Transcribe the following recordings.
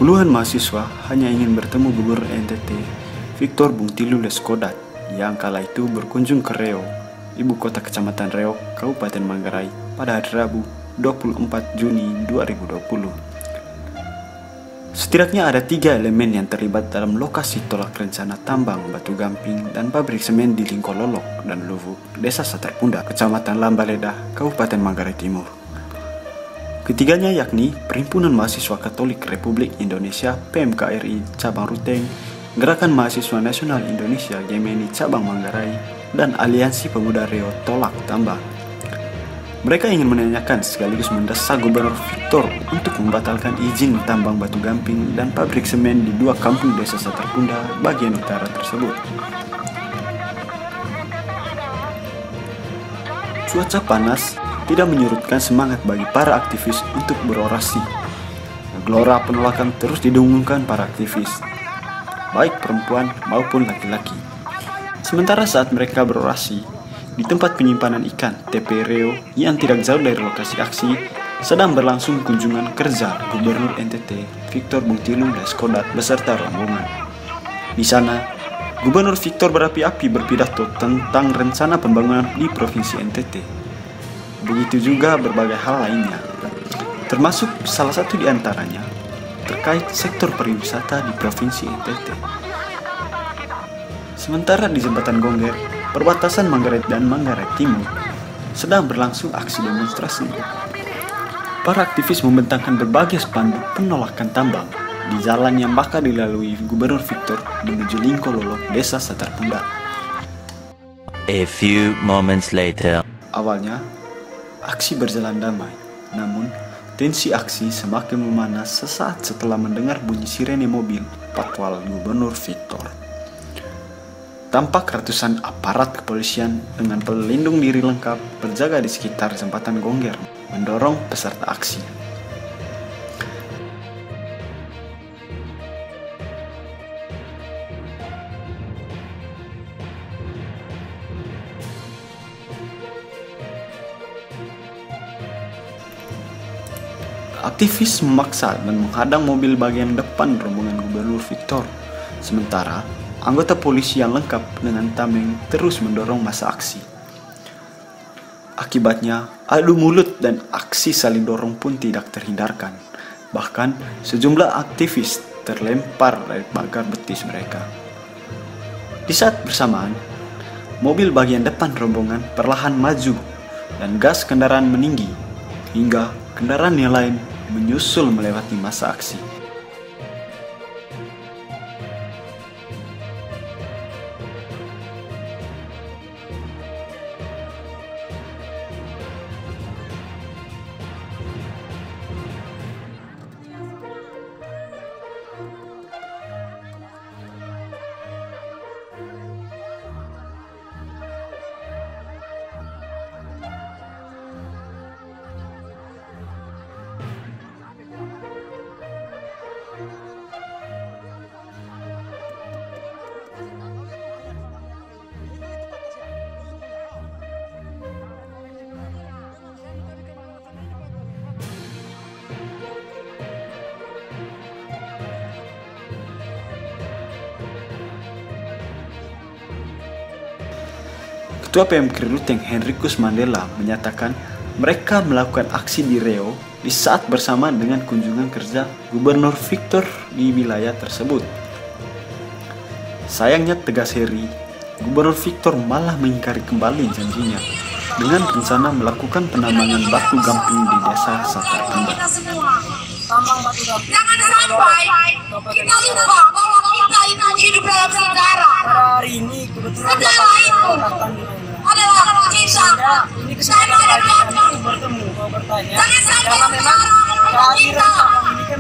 Puluhan mahasiswa hanya ingin bertemu Gubernur NTT, Victor Bungtilu Leskodat, yang kala itu berkunjung ke Reo, ibu kota kecamatan Reo, Kabupaten Manggarai, pada hari Rabu, 24 Juni 2020. Setidaknya ada 3 elemen yang terlibat dalam lokasi tolak rencana tambang batu gamping dan pabrik semen di Lingkololok dan Luvuk, Desa Satarpunda, Kecamatan Lambaleda, Kabupaten Manggarai Timur. Ketiganya yakni Perhimpunan Mahasiswa Katolik Republik Indonesia PMKRI Cabang Ruteng, Gerakan Mahasiswa Nasional Indonesia GMNI Cabang Manggarai, dan Aliansi Pemuda Reo Tolak Tambang. Mereka ingin menanyakan sekaligus mendesak Gubernur Victor untuk membatalkan izin tambang batu gamping dan pabrik semen di 2 kampung Desa Satarpunda bagian utara tersebut. Cuaca panas tidak menyurutkan semangat bagi para aktivis untuk berorasi. Gelora penolakan terus didengungkan para aktivis, baik perempuan maupun laki-laki. Sementara saat mereka berorasi, di tempat penyimpanan ikan TP Reo yang tidak jauh dari lokasi aksi, sedang berlangsung kunjungan kerja Gubernur NTT Victor Bungtilu Leskodat beserta rombongan. Di sana, Gubernur Victor berapi-api berpidato tentang rencana pembangunan di Provinsi NTT. Begitu juga berbagai hal lainnya, termasuk salah satu di antaranya terkait sektor pariwisata di Provinsi NTT. Sementara di Jembatan Gongger, perbatasan Manggarai dan Manggarai Timur, sedang berlangsung aksi demonstrasi. Para aktivis membentangkan berbagai spanduk penolakan tambang di jalan yang bakal dilalui Gubernur Victor menuju Lingkololok, Desa Satarpunda. A few moments later. Awalnya, aksi berjalan damai, namun tensi aksi semakin memanas sesaat setelah mendengar bunyi sirene mobil patwal Gubernur Victor. Tampak ratusan aparat kepolisian dengan pelindung diri lengkap berjaga di sekitar Jembatan Gongger, mendorong peserta aksi. Aktivis memaksa dan menghadang mobil bagian depan rombongan Gubernur Victor. Sementara, anggota polisi yang lengkap dengan tameng terus mendorong massa aksi. Akibatnya, adu mulut dan aksi saling dorong pun tidak terhindarkan. Bahkan, sejumlah aktivis terlempar dari pagar betis mereka. Di saat bersamaan, mobil bagian depan rombongan perlahan maju dan gas kendaraan meninggi, hingga kendaraan yang lain menyusul melewati massa aksi. Ketua PMKRI Ruteng Henrikus Mandela menyatakan mereka melakukan aksi di Reo di saat bersamaan dengan kunjungan kerja Gubernur Victor di wilayah tersebut. Sayangnya, tegas Heri, Gubernur Victor malah mengingkari kembali janjinya dengan rencana melakukan penambangan batu gamping di Desa Satarpunda. Jangan sampai kita lupa bahwa kita itu hidup dalam negara. Hari ini kebetulan Negara itu adalah kita. Saya mengharapkan bertemu mau bertanya jangan sampai karena memang kehadiran kita. tambang ini kan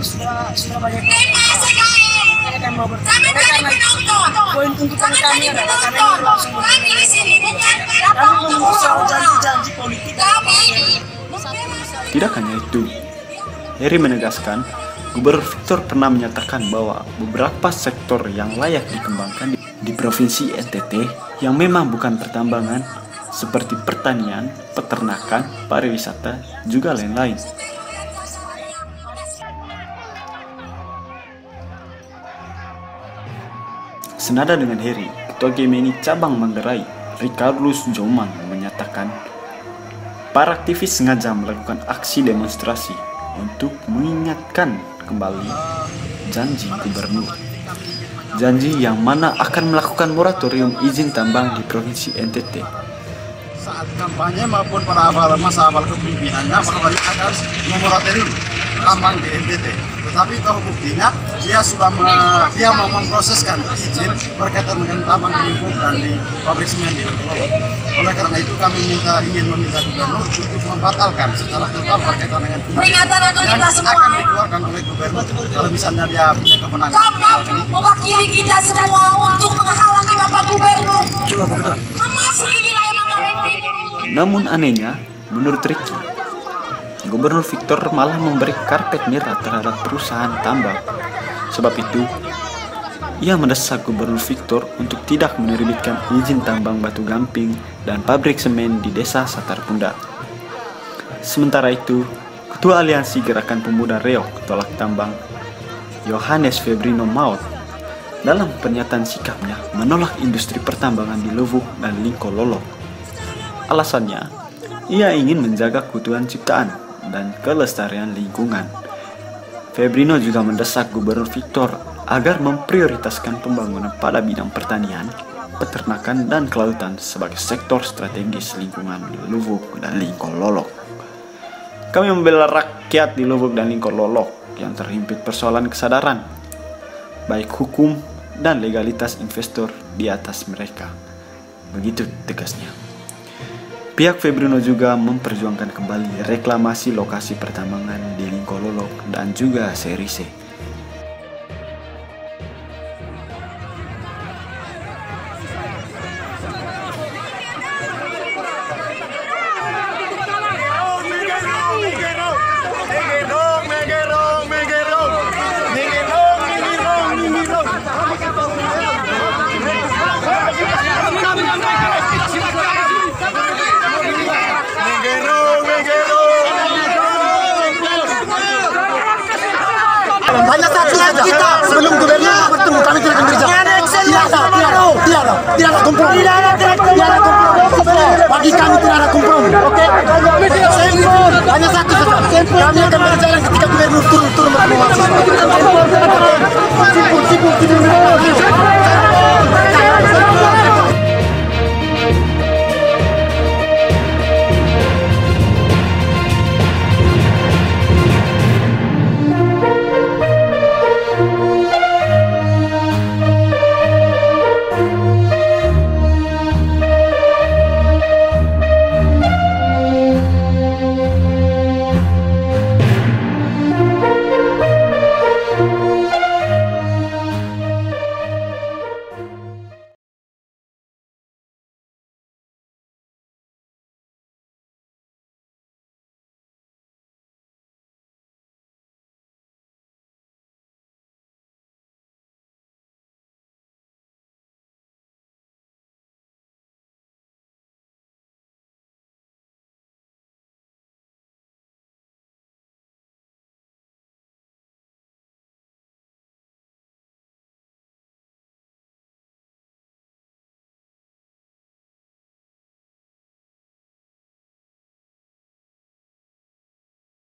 sudah banyak yang mau bertanya karena poin tuntutan kami adalah karena ini langsung kami di sini bukan kami mengusul janji-janji politik. Tidak hanya itu, Heri menegaskan Gubernur Victor pernah menyatakan bahwa beberapa sektor yang layak dikembangkan di Provinsi NTT yang memang bukan pertambangan seperti pertanian, peternakan, pariwisata, juga lain-lain. Senada dengan Heri, Ketua GMNI Cabang Manggarai, Ricarlus Joman menyatakan para aktivis sengaja melakukan aksi demonstrasi untuk mengingatkan kembali janji gubernur. Janji yang mana akan melakukan moratorium izin tambang di Provinsi NTT. Saat kampanye maupun para masa awal kepemimpinannya bahwa dia akan memoratorium tambang di NTT. Tetapi kalau buktinya dia sudah mau memproseskan izin berkaitan dengan tambang di Limbuk dan di pabrik semen di Limbuk. Oleh karena itu kami ingin meminta gubernur untuk membatalkan secara total berkaitan dengan Peringatan untuk yang kita semua. akan dikeluarkan oleh gubernur kalau misalnya dia punya kemenangan. Kami mewakili kita semua untuk menghalangi Bapak Gubernur memasuki wilayah Manggarai Timur. Namun anehnya, menurut Ricky, Gubernur Victor malah memberi karpet merah terhadap perusahaan tambang. Sebab itu, ia mendesak Gubernur Victor untuk tidak menerbitkan izin tambang batu gamping dan pabrik semen di desa Satarpunda. Sementara itu, Ketua Aliansi Gerakan Pemuda Reok Tolak Tambang, Yohanes Febrino Maut, dalam pernyataan sikapnya menolak industri pertambangan di Lubuk dan Lingkololo. Alasannya, ia ingin menjaga keutuhan ciptaan dan kelestarian lingkungan. Febrino juga mendesak Gubernur Victor agar memprioritaskan pembangunan pada bidang pertanian, peternakan, dan kelautan sebagai sektor strategis lingkungan di Lubuk dan Lingkololo. Kami membela rakyat di Lubuk dan Lingkololo yang terhimpit persoalan kesadaran, baik hukum dan legalitas investor di atas mereka. Begitu tegasnya. Pihak Febrino juga memperjuangkan kembali reklamasi lokasi pertambangan di Lingkololo dan juga Serise. Hanya satu saja kita sebelum gubernur bertemu kami tidak akan berjalan. Tidak ada kompromi. Bagi kami tidak ada kompromi. Oke? Hanya satu saja. Kami akan berjalan ketika gubernur turun bertemu mahasiswa. Simpul.